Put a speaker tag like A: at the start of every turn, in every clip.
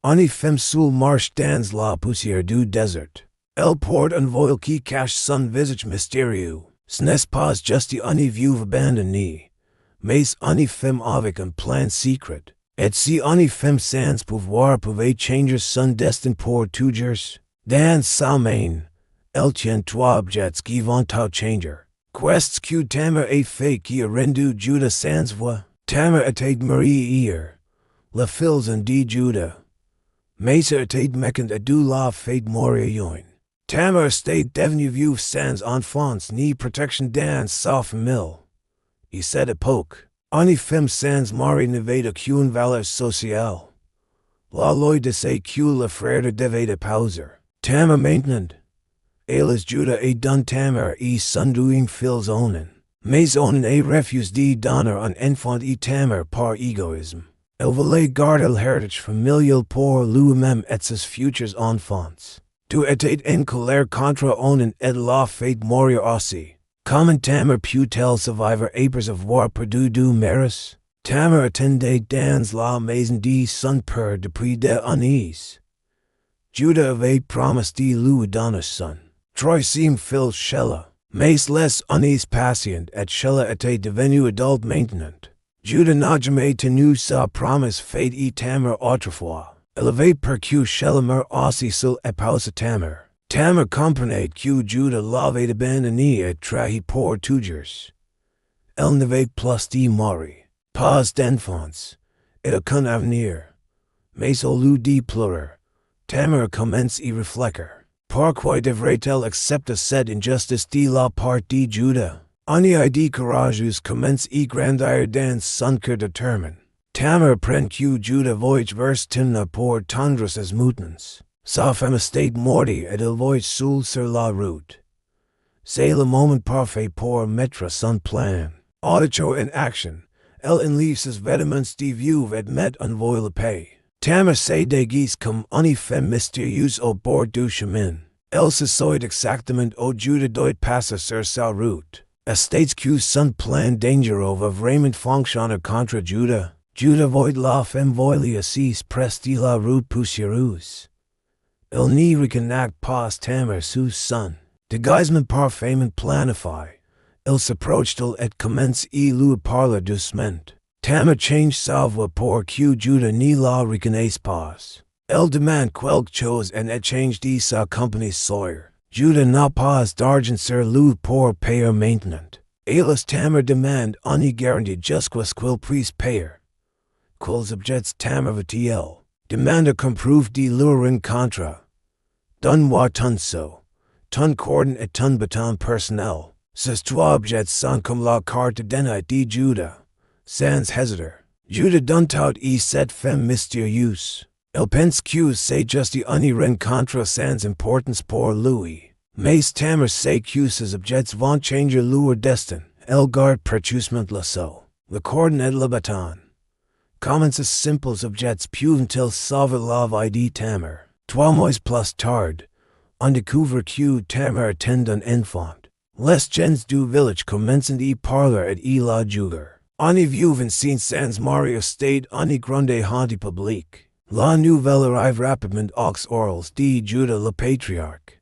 A: Ani fem sul marche dans la poussière du désert. Elle porte un voile qui cache son visage mystérieux. Ce n'est pas juste une veuve abandonnée, mais une femme avec un plan secret. Et si une femme sans pouvoir pouvait changer son destin pour toujours, dans sa main, elle tient trois objets qui vont tout changer. Qu'est-ce que Tamar a fait qui a rendu Judah sans voix? Tamar était mariée hier, la fille de Judah. Mais était mécante de la fête mourir. Tamar était devenue veuve sans enfance ni protection dans sa famille. Et cette époque, une femme sans mari n'avait aucune valeur sociale. La loi disait que le frère devait épouser Tamar maintenant. Hélas Judah et don Tamar et son douing fils onen. Mais onen a refusé de donner un enfant et Tamar par égoïsme. Elle voulait garder l'héritage familial pour lui-même et ses futurs enfants. Tu étais en colère contre onen et la fête mourir aussi. Comment Tamar put-elle survivre après avoir perdu du mérite? Tamar attendait dans la maison de son père depuis des années. Judah avait promis de lui donner son troisième fils Shelah. Mais les années patientes et Shelah était devenu adulte maintenant. Judah n'a jamais tenu sa promesse faite et Tamar autrefois. Elle avait percu Shelah meurt aussi seul épouse Tamar. Tamar comprenait que Judah l'avait abandonné et trahi pour toujours. Elle n'avait plus de mari, pas d'enfants, et aucun avenir. Mais au lieu de pleurer, Tamar commence à réfléchir. Pourquoi devrait-elle accepter cette injustice de la part de Judah? Une idée courageuse commence à grandir dans son cœur déterminé. Tamar prend que Judah voyage vers Timna pour tendre ses moutons. Sa femme était morte et elle voyage seule sur la route. C'est le moment parfait pour mettre son plan. Auditeur en action, elle enlève ses vêtements de veuve et met un voile épais. Tamar se déguise comme une femme mystérieuse au bord du chemin. Elle se sait exactement où Judah doit passer sur sa route. Estates que son plan dangereux va vraiment fonctionner contre Judah. Judah voit la femme voilée assise près de la route poussiéreuse. Il n'y reconnait pas Tamar sous son déguisement parfaitement planifié. Il s'approche d'elle et commence à lui parler doucement. Tamar change sa voix pour que Judah ne la reconnaisse pas. Elle demande quelque chose en échange de sa compagnie sawyer. Judah n'a pas d'argent sur lui pour payer maintenant. Hélas Tamar demande une garantie jusqu'à ce qu'il puisse payer. Quels objets Tamar va-t-elle demander comme preuve de leur rencontre? Donne-moi ton seau, ton cordon et ton bâton personnel. Ces trois objets sont comme la carte d'identité de Judah. Sans hésiter, Judah donne tout à cette femme mystérieuse. Elle pense que c'est juste une rencontre sans importance pour lui. Mais Tamar sait que ces objets vont changer leur destin. Elle garde précieusement le seau, le cordon et le bâton. Comment ces simples objets peuvent-ils sauver la vie de Tamar? 3 mois plus tard, on découvre que Tamar attend un enfant. Les gens du village commencent à parler et à la juger. Une veuve enceinte sans mari stade une grande honte publique. La nouvelle arrive rapidement aux oreilles de Judah le patriarche.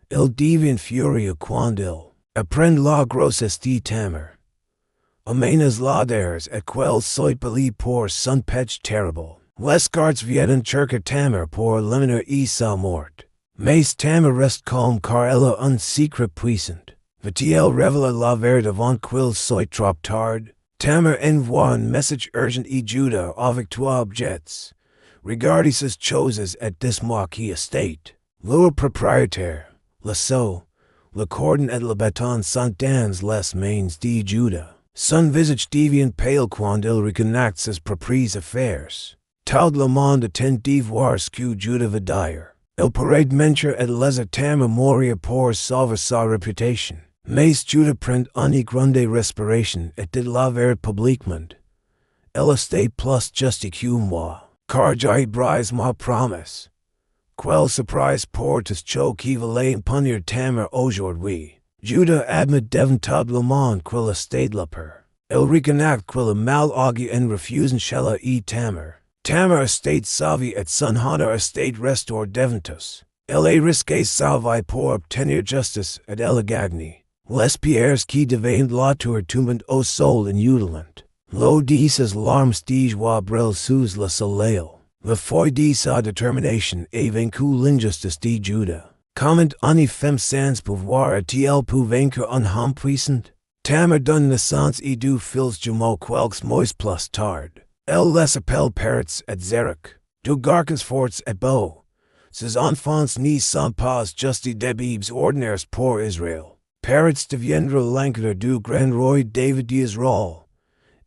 A: Il devient furieux quand il apprend la grossesse de Tamar. Amenez l'aders et quels soit pali pour son péché terrible. Les gardes viennent chercher Tamar pour l'amener à sa mort. Mais Tamar reste calme car elle a un secret puissant. Va-t-elle révéler la vérité avant qu'il soit trop tard? Tamar envoie un message urgent à Judah avec 3 objets. Regardez ces choses et dis-moi qui estate. Leur propriétaire, le seau, le cordon et le bâton sont dans les mains de Judah. Son visage devient pâle quand il reconnaît ses propres affaires. Tout le monde attend de voir ce que Judah va dire. Il pourrait mentir et laisser Tamar mourir pour sauver sa réputation. Mais Judah prend une grande respiration et dit la vérité publiquement. Elle était plus juste que moi, car j'ai brisé ma promesse. Quelle surprise pour tous ceux qui voulaient punir Tamar aujourd'hui. Judah admet devant tout le monde qu'il était le père. Il reconnaît qu'il a mal agi en refusant Shelah et Tamar. Tamar estate salvi et son honor estate restore deventus. La risque salvi pour obtenir justice et elegagni. Les pierres qui devaient la tour tombent au sol inutilent. Lo dices larmes de joie brillent sous le soleil. Le foi de sa détermination et vaincu l'injustice de Judah. Comment en femme sans pouvoir a-t-elle pu vaincre un homme puissant? Tamar donne naissance et du fils jumeaux quelques mois plus tard. Elle les appelle Peretz et Zerach, du garcons forts et beaux. Ses enfants ne sont pas juste des bébés ordinaires pour Israël. Peretz deviendra l'ancle du grand roi David d'Israël,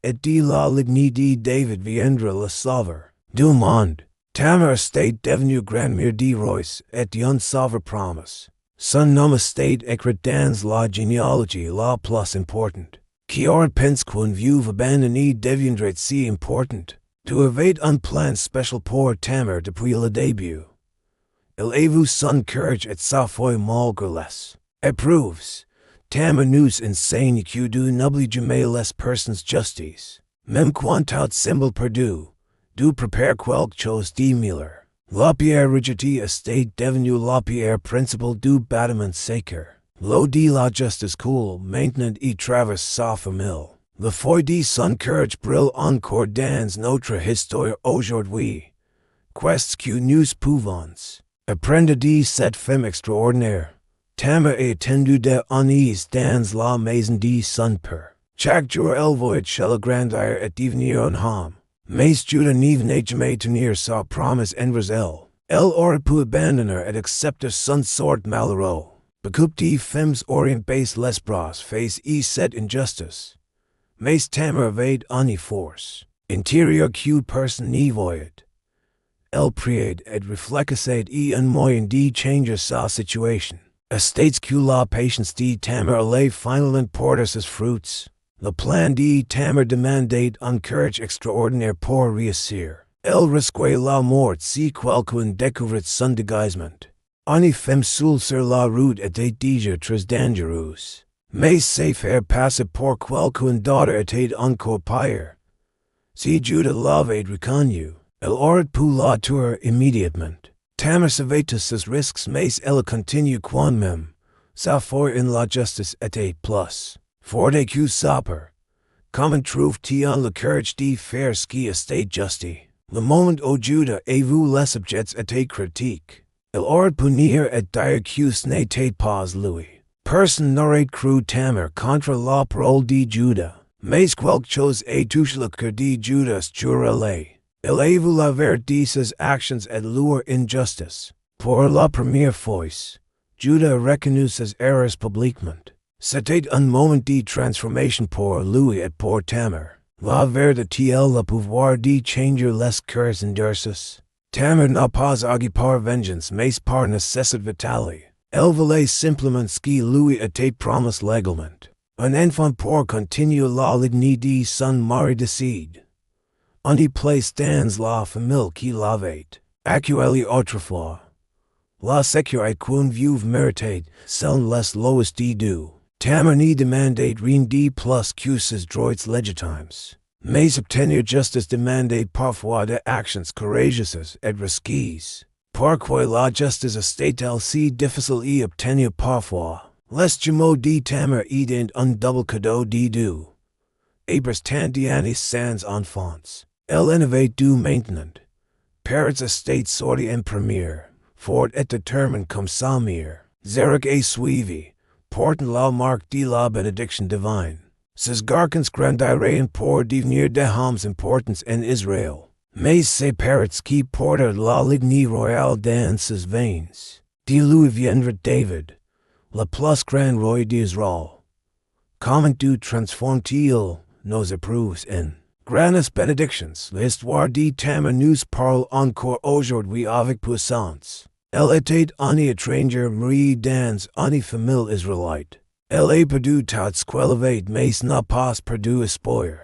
A: et de la lignée de David viendra le sauveur du monde. Tamar estate devenu grand-mère de rois et d'un sauveur promise. Son nom estate écrit dans la généalogie la plus importante. Qui aurait pensé qu'une veuve abandonnée deviendrait si importante? Tu avais un plan spécial pour Tamar depuis le début. Il a vu son courage et sa foi malgré les épreuves. Tamar nous enseigne que Dieu n'oublie jamais les personnes justes. Même quand tout semble perdu, Dieu prépare quelque chose de meilleur. La pierre rejetée estate devenue la pierre principale du bâtiment sacré. L'eau de la justice coule maintenant et traverse sa famille. Le foi de son courage brille encore dans notre histoire aujourd'hui. Qu'est-ce que nous pouvons apprendre de cette femme extraordinaire? Tamar a attendu des années dans la maison de son père. Chaque jour elle voyait chez le grandir et devenir un homme. Mais Judah ne venait jamais tenir sa promesse envers elle. Elle aurait pu abandonner et accepter son sort malheureux. Beaucoup de femmes auraient baissé les bras face à cette injustice. Mais Tamar avait une force intérieure que personne ne voyait. Elle priait et réfléchissait à un moyen de changer sa situation. Estates que la patience de Tamar allait finalement porter ses fruits. Le plan de Tamar demandait un courage extraordinaire pour réussir. Elle risquait la mort si quelqu'un découvrait son déguisement. Une femme seule sur la route était déjà très dangereuse. Mais se faire passer pour quelqu'un d'autre était encore pire. Si Judah l'avait reconnu, elle aurait pu la tuer immédiatement. Tamar savait tous ses risques mais elle continue quand même. Sa foi en la justice était plus forte que sa peur. Comment trouve-t-il le courage de faire ce qui était juste? Le moment où Judah a vu les objets étaient critiques. Il aurait pu nier et dire que ce n'était pas lui. Personne n'aurait cru Tamar contre la parole de Judah. Mais quelque chose a touché le cœur de Judah sur elle. Il a vu la vérité de ses actions et leur injustice. Pour la première fois, Judah a reconnu ses erreurs publiquement. C'était un moment de transformation pour lui et pour Tamar. La vérité a le pouvoir de changer les cœurs endurcis. Tamar n'a pas agi par vengeance mais par nécessité vitale. Elle voulait simplement ce qui lui était promis légalement. Un enfant pour continuer la lignée de son mari décède. On place dans la famille qui l'avait accueilli autrefois. La sécurité qu'une veuve méritait, selon les lois de Dieu. Tamar ne demandait rien de plus que ses droits légitimes. Mais obtenir justice demandait parfois des actions courageuses et risquées. Pourquoi la justice est-elle si difficile à obtenir parfois? Les jumeaux de Tamar étaient un double cadeau de Dieu. Après tant d'années sans enfants, elle en avait deux maintenant. Peretz estate sorti en première, fort et déterminée comme sa mère. Zerach a suivi, portant la marque de la bénédiction divine. Ses garcons grandiraient pour devenir des hommes importants en Israël. Mais c'est Peretz qui porta la lignée royale dans ses veins. De lui viendra David, le plus grand roi d'Israël. Comment Dieu transforme-t-il nos épreuves en grandes bénédictions? L'histoire de Tamar nous parle encore aujourd'hui avec puissance. Elle était une étrangère mariée dans une famille israélite. Elle a perdu tout ce qu'elle avait mais n'a pas perdu espoir.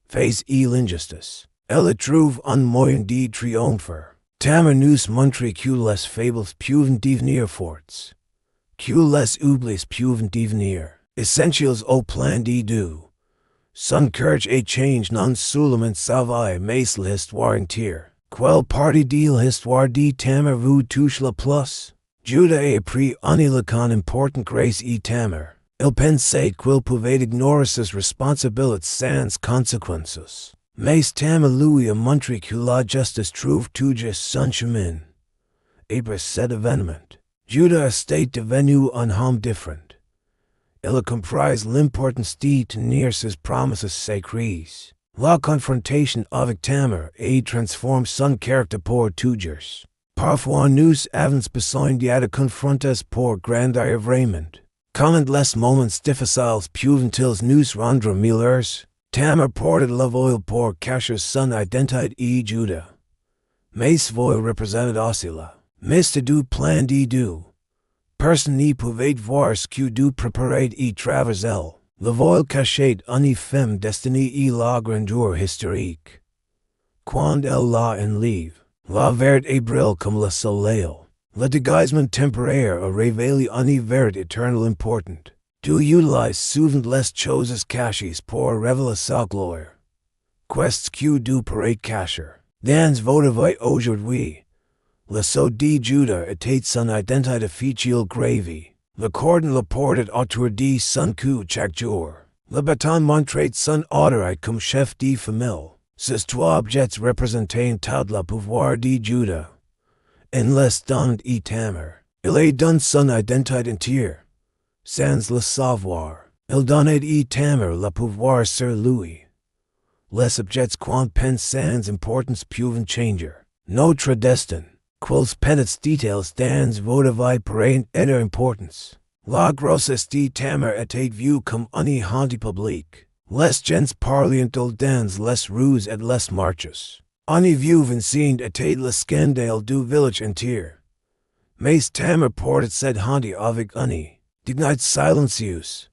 A: Face à l'injustice, elle trouve un moyen de triompher. Tamar nous montre que les fables peuvent devenir fortes. Que les oublis peuvent devenir essentiels au plan de Dieu. Sun courage a change non sulement savai mace l'histoire entière. Quel parti de l'histoire de Tamar vous touche le plus? Judah a pris le con important grâce et Tamar. Il pensait qu'il pouvait ignorer ses responsabilités sans conséquences. Mais Tamar lui a montré que la justice trouve toujours son chemin. Après cet événement, Judah était devenu un homme différent. Il a compris l'importance de tenir ses promesses sacrées. La confrontation avec Tamar a transformé son caractère pour toujours. Parfois nous avons besoin de confronter pour grandir vraiment. Comment les moments difficiles peuvent-ils nous rendre meilleurs? Tamar portait la voile pour cacher son identité et Judah. Mais voile représentait aussi la mystère du plan de Dieu. Personne ne pouvait voir ce que Dieu préparait et travers elle. La voile cachait une femme destinée à la grandeur historique. Quand elle la enlève, la vérité brille comme le soleil. Le déguisement temporaire a révélé une vérité éternelle importante. Dieu utilise souvent les choses cachées pour révéler sa gloire. Qu'est-ce que Dieu pourrait cacher? Dans votre vie aujourd'hui, le sceau de Judah était son identité fictive gravée. Le cordon le portait autour de son cou chaque jour. Le bâton montrait son autorité comme chef de famille. Ces trois objets représentaient tout le pouvoir de Judah. En les donnant à Tamar, il a donné son identité entière. Sans le savoir, il donnait à Tamar le pouvoir sur lui. Les objets qu'on pense sans importance peuvent changer notre destin. Quels petits détails dans votre vie pourraient être importants? La grossesse de Tamar était vue comme une honte publique. Les gens parlaient dans les rues et les marches. Une veuve enceinte était le scandale du village entier. Mais Tamar portait cette honte avec une dignité silencieuse.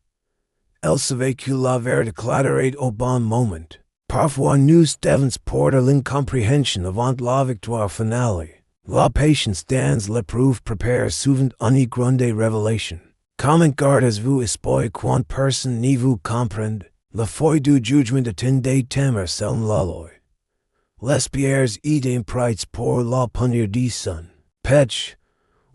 A: Elle savait que la vérité éclaterait au bon moment. Parfois nous devons porter l'incompréhension avant la victoire finale. La patience dans l'épreuve prépare souvent une grande révélation. Comment gardez-vous espoir quand personne ne vous comprend? La foi du jugement attendait Tamar selon la loi. Les pierres étaient prêtes pour la punir de son péché.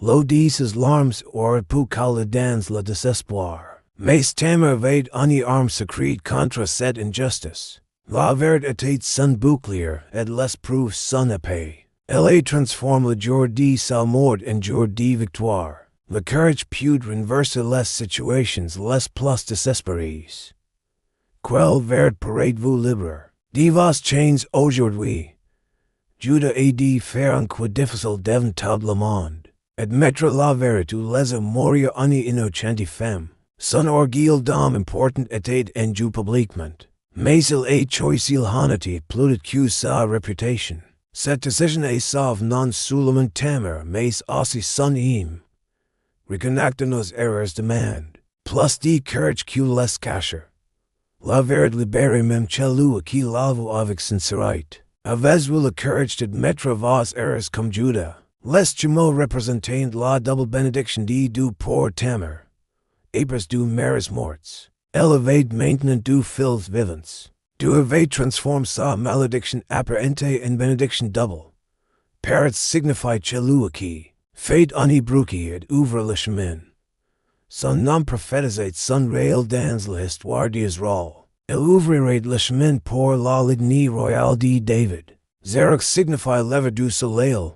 A: L'eau de ses larmes aurait pu caler dans le désespoir. Mais Tamar avait une arme secrète contre cette injustice. La vérité était son bouclier et les preuves son épée. Elle a transformé le jour de sa mort en jour de victoire. Le courage put renverser les situations les plus désespérées. Quelle vérité pourrait-vous libérer de vos chaînes aujourd'hui? Judah a de faire un coup difficile devant tout le monde. Admettre la vérité les a mourir une innocente femme. Son orgueil d'homme important était enjoué publiquement. Mais il a choisi l'honnêteté plutôt que sa réputation. Cette décision est sauve non seulement Tamar, mais aussi son âme. Reconnaître nos erreurs demande plus de courage que les cacher. La vérité libère même celui qui l'avoue avec sincérité. Avez-vous le courage d'admettre vos erreurs comme Judah? Les jumeaux représentent la double bénédiction de Dieu pour Tamar. Après deux mères mortes, elle avait maintenant deux filles vivantes. Dieu avait transformé sa malédiction apparente en bénédiction double. Parrot signifie celui qui fait un hébreu et ouvre le chemin. Son nom prophétisait son réel dans l'histoire d'Israël. Il ouvrirait le chemin pour la lignée royale de David. Zerach signifie lever du soleil,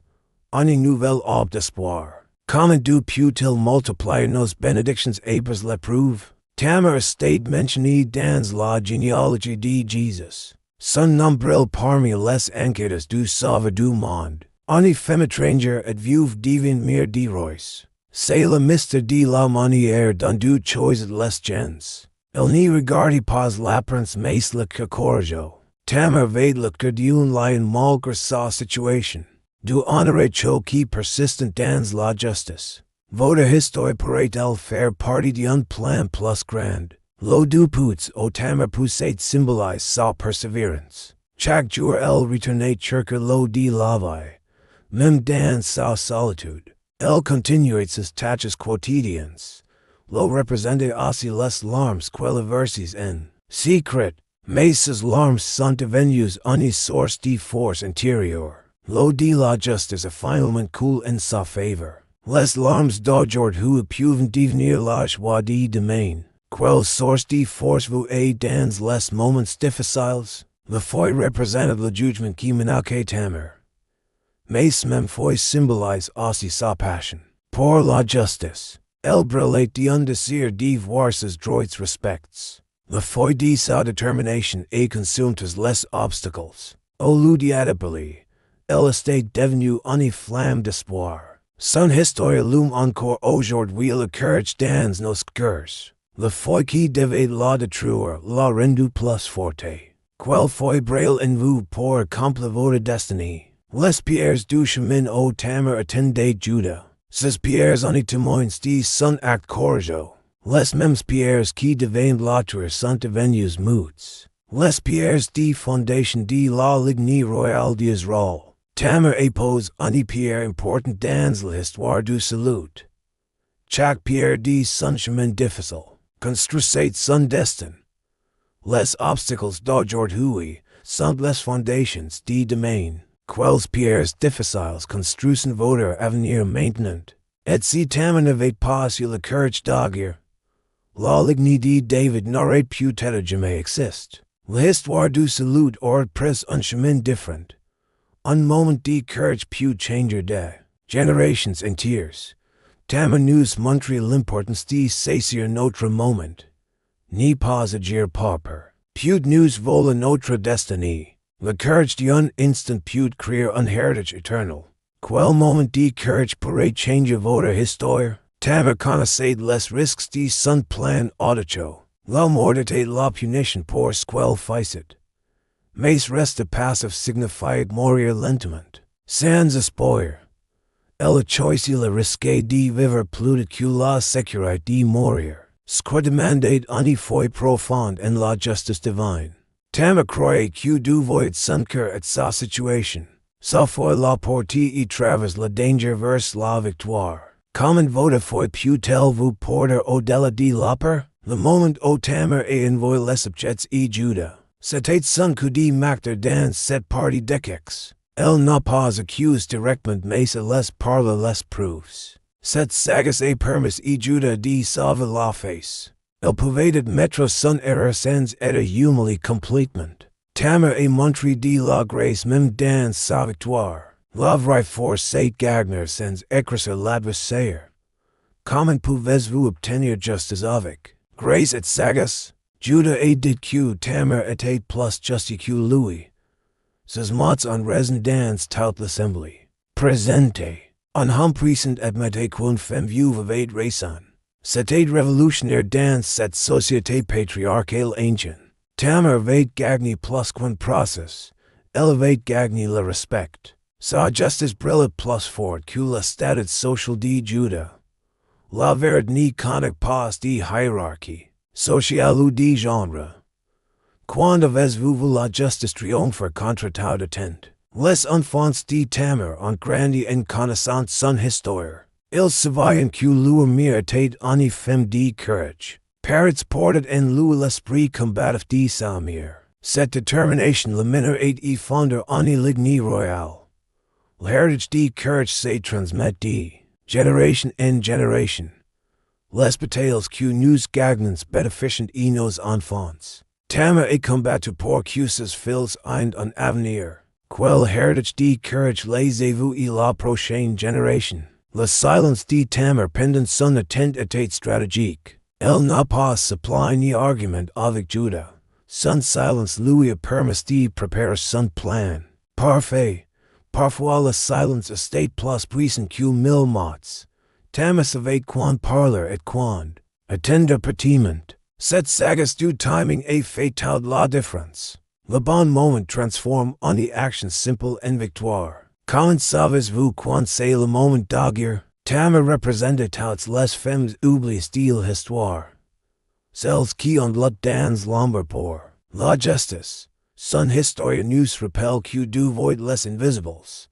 A: une nouvelle aube d'espoir. Comment Dieu peut-il multiplier nos bénédictions après l'épreuve? Tamar était mentionnée dans la généalogie de Jésus. Son nom brille parmi les enquêtes du sauveur du monde. Une femme étrangère et veuve divine mère de Royce. C'est le mystère de la manière dont Dieu choisit les gens. Il n'y regardait pas l'apparence mais le courage. Tamar avait le cœur d'un lion malgré sa situation. Dieu honorait ceux qui persistent dans la justice. Votre histoire pourrait-elle faire partie d'un plan plus grand? Le deux puits au Tamar poussait symbolise sa persévérance. Chaque jour elle retournait chercher l'eau de la vie. Même dans sa solitude, elle continuait ses tâches quotidiennes. L'eau représentait aussi les larmes qu'elle versait en secret. Messes larmes sont venues unis source de force intérieur. Lo de la justice a finalement cool en sa faveur. Les larmes d'aujourd'hui peuvent devenir la joie de demain. Quelle source de force vous est dans les moments difficiles? La foi représente le jugement qui menace Tamar. Mais même foi symbolise aussi sa passion pour la justice. Elle brûlait d'un désir de voir ses droits respects. La foi de sa détermination et consumes les obstacles. Au lieu d'y elle était devenue une flamme d'espoir. Son histoire allume encore aujourd'hui le courage dans nos cœurs. La foi qui devait la détruire l'a rendu plus forte. Quelle foi brille en vous pour accomplir votre destinée. Les pierres du chemin au Tamar attendait Judah. Ces pierres en témoins de son acte courageux. Les mêmes pierres qui devaient l'autre sont devenues muttes. Les pierres de fondation de la lignée royale d'Israël. Tamar pose une pierre importante dans l'histoire du salut. Chaque pierre de son chemin difficile construisait son destin. Les obstacles d'aujourd'hui sont les fondations de demain. Quelles pierres difficiles construisent votre avenir maintenant. Et si Tamar n'avait pas eu le courage d'agir, la lignée de David n'aurait pu être jamais existe. L'histoire du salut aurait pris un chemin différent. Un moment de courage peut changer de générations entières. Tamar nous montre l'importance de saisir notre moment. Ni pas agir par peur. Peut nous voler notre destinée. Le courage d'un instant peut créer un héritage éternel. Quel moment de courage pourrait changer votre histoire? Tamar connaissait les risques de son plan audacieux. La mort était la punition pour ce qu'elle faisait. Mais rester passif signifiait mourir lentement. Sans espoir. Elle a choisi le risque de vivre plus que la sécurité de mourir. Ce qui demandait une foi profonde en la justice divine. Tamar croyait que Dieu voyait son cœur et sa situation. Sa foi la portait et traverse le danger vers la victoire. Comment votre foi peut-elle vous porter au-delà de la peur? Le moment où Tamar a envoyé les objets et Judah. C'était son coup de martyr dans cette partie d'échecs. Elle n'a pas accusé directement mais elle laisse parler les preuves. Cette sagesse a permis à Judah de sauver la face. Elle pouvait admettre son erreur sans être humilié complètement. Tamar a montré de la grâce même dans sa victoire. La vraie force est gagner sans écraser l'adversaire. Comment pouvez-vous obtenir justice avec grâce et sagesse? Judah a dit que Tamar était plus juste que lui. Ses mots en raison dans toute l'assemblée. Présente. En humprissant admettait qu'une femme veuve avait raison. C'était révolutionnaire dans cette société patriarcale ancienne. Tamar avait gagné plus qu'un process. Elle avait gagné le respect. Sa justice brillait plus fort que le statut social de Judah. La vérité n'y connaît pas de hiérarchie, sociale ou de genre. Quand avez-vous vu la justice triompher contre toute attente? Les enfants de Tamar ont grandi en connaissant son histoire. Ils savaient que leur mère était une femme de courage. Parents portaient en lui l'esprit combatif de sa mère. Cette détermination le mena à fonder une lignée royale. L'héritage de courage se transmet de génération en génération. Les batailles que nous gagnons bénéficient à nos enfants. Tamar a combattu pour que ses fils aient un avenir. Quel héritage de courage laissez-vous à la prochaine génération? Le silence de Tamar pendant son attente était stratégique. Elle n'a pas supplié ni argument avec Judah. Son silence lui a permis de préparer son plan. Parfait. Parfois le silence était plus puissant que mille mots. Tamar savait quand parler et quand attendre pertinemment. Cette sagesse du timing a fait toute la différence. Le bon moment transforme une action simple en victoire. Comment savez-vous quand c'est le moment d'agir? Tamar représente toutes les femmes oubliées de l'histoire. Celles qui ont lutté dans l'ombre pour la justice. Son histoire nous rappelle que Dieu voit les invisibles.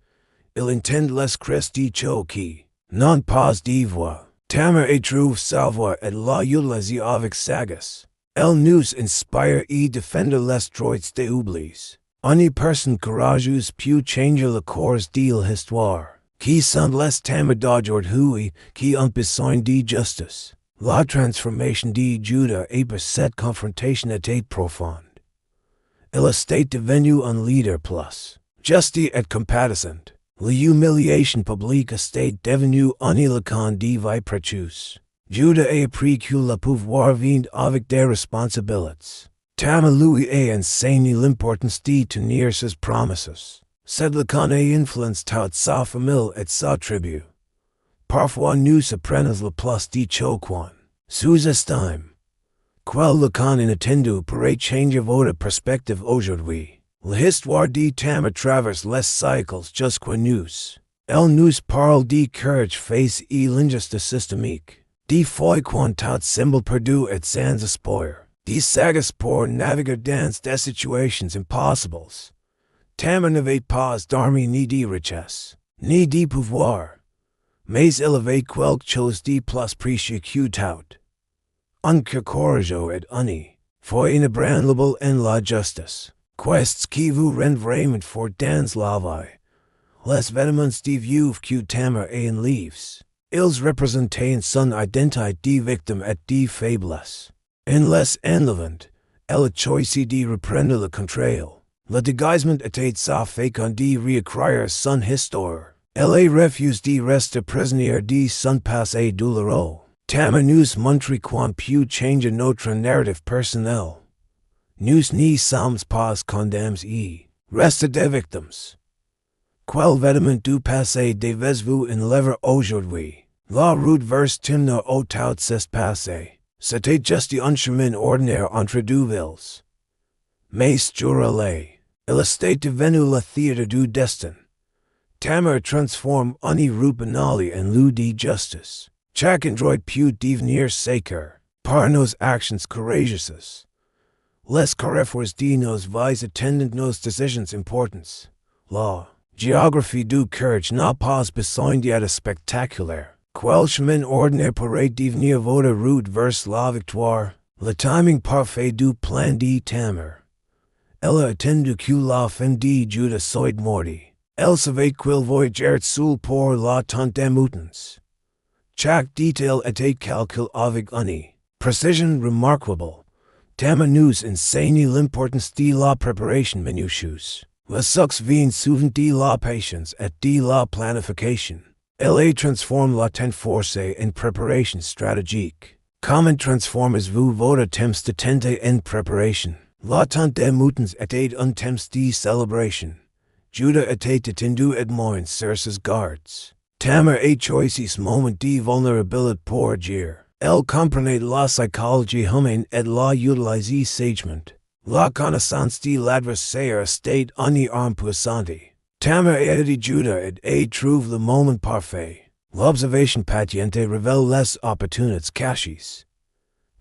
A: Il entend les cris de ceux qui n'ont pas de voix. Tamar a trouvé sa voix et l'a utilisée avec sagesse. Elle nous inspire et défendre les droits des oublis. Une personne courageuse peut changer le cours de l'histoire. Qui sont les témoins d'aujourd'hui qui ont besoin de justice? La transformation de Judah et par cette confrontation était profonde. Il était devenu un leader plus juste et compatissant. L'humiliation publique était devenue une leçon de vie précieuse. Judah a appris que le pouvoir vient avec des responsabilités. Tamar lui a enseigné l'importance de tenir ses promesses. Cette leçon a influencé toute sa famille et sa tribu. Parfois nous apprenons le plus de choquant. Sous-estime. Quelle leçon inattendue pourrait changer votre perspective aujourd'hui? L'histoire de Tamar traverse les cycles jusqu'à nous. Elle nous parle de courage face à l'injustice systémique. De foi quand tout semble perdu et sans espoir. De sagesse pour naviguer dans des situations impossibles. Tamar n'avait pas d'armée ni de richesse, ni de pouvoir. Mais il avait quelque chose de plus précieux que tout. Un cœur courageux et uni, foi inébranlable en la justice. Quests qui vous rendent vraiment fort dans la vie. Les vêtements de veuve que Tamar a en livres. Ils représentaient son identité de victime et de faiblesse. En les enlevant, elle a choisi de reprendre le contrôle. Le déguisement était sa façon de réécrire son histoire. Elle a refusé de rester prisonnière de son passé douloureux. Tamar nous montre qu'on peut changer notre narrative personnel. Nous ne sommes pas condamnés et restent des victimes. Quel vêtement du passé devez-vous enlever aujourd'hui? La route vers Timna au tout s'est passé. C'était juste un chemin ordinaire entre deux villes. Mais jour-là, il était devenu le théâtre du destin. Tamar transforme une route banale en lieu de justice. Chaque endroit peut devenir sacré par nos actions courageuses. Les carrefours de nos vies attendent nos décisions importantes. La géographie du courage n'a pas besoin d'être spectaculaire. Quel chemin ordinaire pourrait devenir votre route vers la victoire? Le timing parfait du plan de Tamar. Elle a attendu que la fin de Judah soit morte. Elle savait qu'il voyageait seul pour la temps des moutons. Chaque détail était calculé avec une précision remarquable. Tamar nous enseigne l'importance de la préparation minutieuse. Le succès vient souvent de la patience et de la planification. Elle a transformé la temps forcé en préparation stratégique. Comment transformez-vous votre temps d'attente en préparation? La temps des moutons était un temps de célébration. Judah était attendu et moins sur ses gardes. Tamar a choisi ce moment de vulnérabilité pour agir. Elle comprenait la psychologie humaine et la utilisait sagement. La connaissance de l'adversaire était une arme puissante. Tamar a aidé Judah et a trouvé le moment parfait. L'observation patiente révèle les opportunités cachées.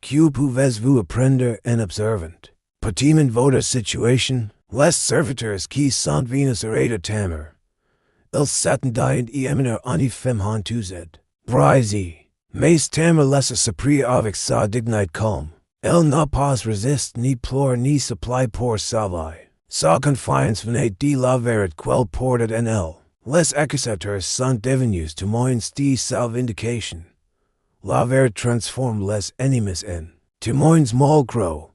A: Que pouvez-vous apprendre en observant? Petit votre situation, les serviteurs qui sont venus à Tamar. Ils s'attendaient à amener une femme honteuse. Brisée. Mais Tamar laissa surpris avec sa dignité calme. Elle n'a pas résisté ni pleuré ni supplié pour sa vie. Sa confiance venait de la vérité qu'elle portait en elle. Les accusateurs sont devenus témoins de sa vindication. La vérité transforme les ennemis en témoins malgré.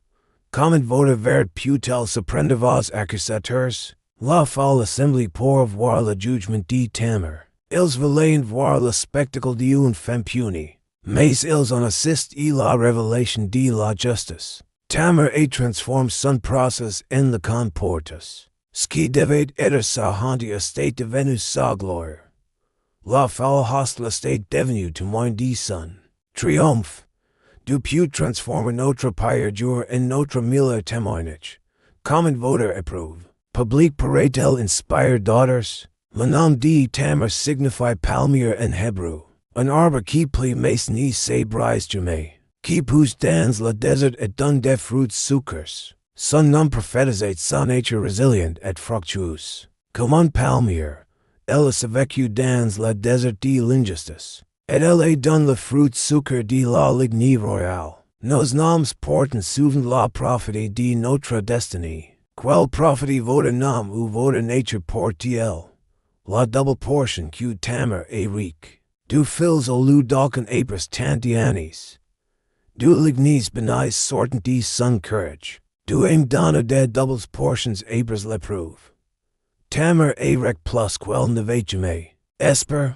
A: Comment votre vérité peut-elle surprendre vos accusateurs? La folle assemblée pour voir le jugement de Tamar. Ils voulaient voir le spectacle d'une femme punie. Mais ils en assistent à la révélation de la justice. Tamar a transformé son procès en le comportus. Ce qui devait être sa honte était devenu sa gloire. La folle hostile était devenue témoin de son triomphe. Du peut transformer notre payeur en notre meilleur témoignage. Comment votre éprouve? Public pourrait-elle inspire d'autres? Le nom de Tamar signifie palmier en hébreu. Un arbre qui plie mais ne se brise jamais. Qui pousse dans le désert et donne des fruits sucrés. Son nom prophétisait sa nature résiliente et fructueuse. Comme un palmier, elle a vécu dans le désert de l'injustice. Et elle a donné le fruit sucre de la ligne royale. Nos noms portent souvent la prophétie de notre destinée. Quelle prophétie votre nom ou votre nature porte-t-elle? La double portion que Tamar est riche. Du fils au lieu d'aucun épris tant d'années. Du lignes bénis sortant de son courage. Du aim donne des doubles portions épris l'éprouve. Tamar est riche plus qu'elle n'avait jamais. Esper,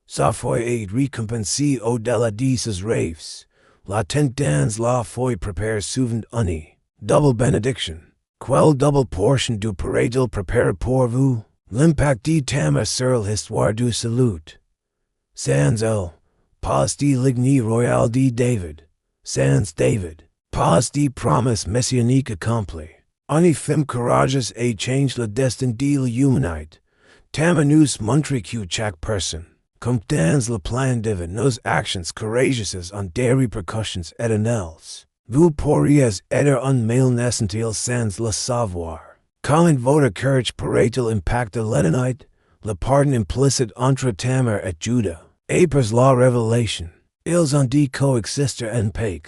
A: sa foi est récompensée au-delà de ses rêves. La tendance la foi prépare souvent une double bénédiction. Quelle double portion du pourrait-il préparer pour vous? L'impact de Tamar sur l'histoire du salut. Sans elle, pas de lignée royale de David. Sans David, pas de promesse messianique accomplie. Une femme courageuse et change le destin de l'humanité. Tamar nous montre que chaque personne, comme dans le plan divin, nos actions courageuses ont des répercussions éternelles. Vous pourriez être un mal naissant sans le savoir. Comment votre courage pourrait-il impacter l'éternité? Le pardon implicite entre Tamar et Judah. Après la révélation, ils ont dit coexister en paix.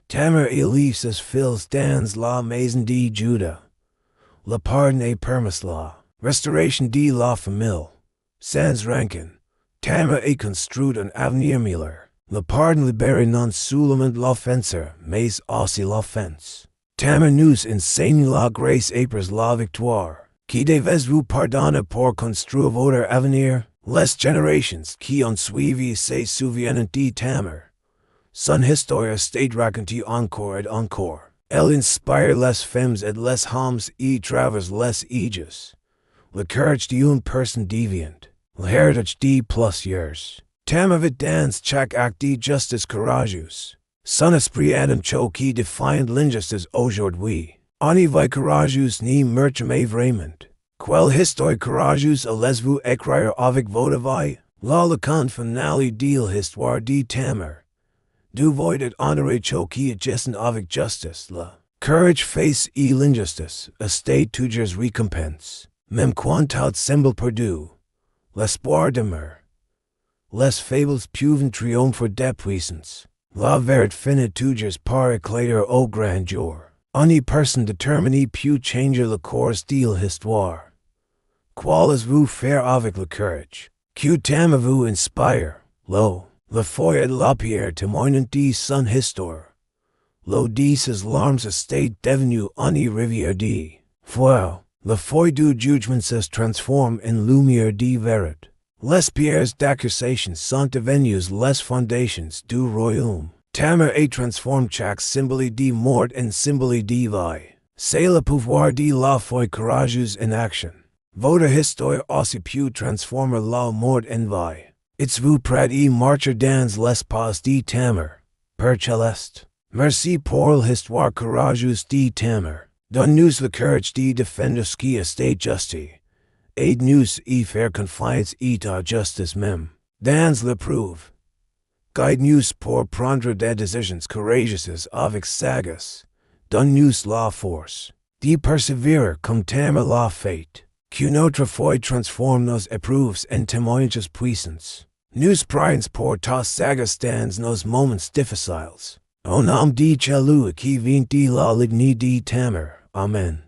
A: Tamar élève ses fils dans la maison de Judah. Le pardon est permis la restauration de la famille. Sans rancune, Tamar est construit un avenir meilleur. Le pardon libère non seulement l'offenseur, mais aussi l'offense. Tamar nous enseigne la grâce après la victoire. Qui devez-vous pardonner pour construire votre avenir? Les générations qui ont suivi se souviennent de Tamar. Son histoire state racontée encore et encore. Elle inspire les femmes et les hommes et travers les ages. Le courage d'une personne déviante. L'héritage de plusieurs. Tamar vit dans chaque acte de justice courageuse. Son esprit adam cho qui défient l'injustice aujourd'hui. On y va courageuse ni meurtre mais vraiment. Quelle histoire courageuse allez-vous écrire avec votre vie? La leçon finale de l'histoire de Tamar. Du void et honoré cho qui agissent avec justice. Le courage face et l'injustice, estate toujours récompense. Même quand tout semble perdu. L'espoir demeure. Les fables peuvent triompher des puissances. La vérité finit toujours par éclater au grand jour. Une personne déterminée peut changer le cours de l'histoire. Qu'allez-vous faire avec le courage? Que Tamar vous inspire? La foi et la pierre témoignent de son histoire. L'eau de ses larmes est devenue une rivière de foi. La foi du jugement se transforme en lumière de vérité. Les pierres d'accusation sont devenues les fondations du royaume. Tamar est transformé chaque symbole de mort en symbole de vie. C'est le pouvoir de la foi courageuse en action. Votre histoire aussi peut transformer la mort en vie. Êtes-vous prêt à marcher dans l'espace de Tamar? Père Céleste, merci pour l'histoire courageuse de Tamar. Donne-nous le courage de défendre ce qui est juste. Aide-nous à faire confiance à ta justice même. Dans l'épreuve. Guide-nous pour prendre des décisions courageuses avec sagesse. Donne-nous la force de persévérer comme Tamar l'a fait. Que notre foi transforme nos épreuves en témoignages puissants. Nous prions pour ta sagesse dans nos moments difficiles. Au nom de celui qui vient de la lignée de Tamar. Amen.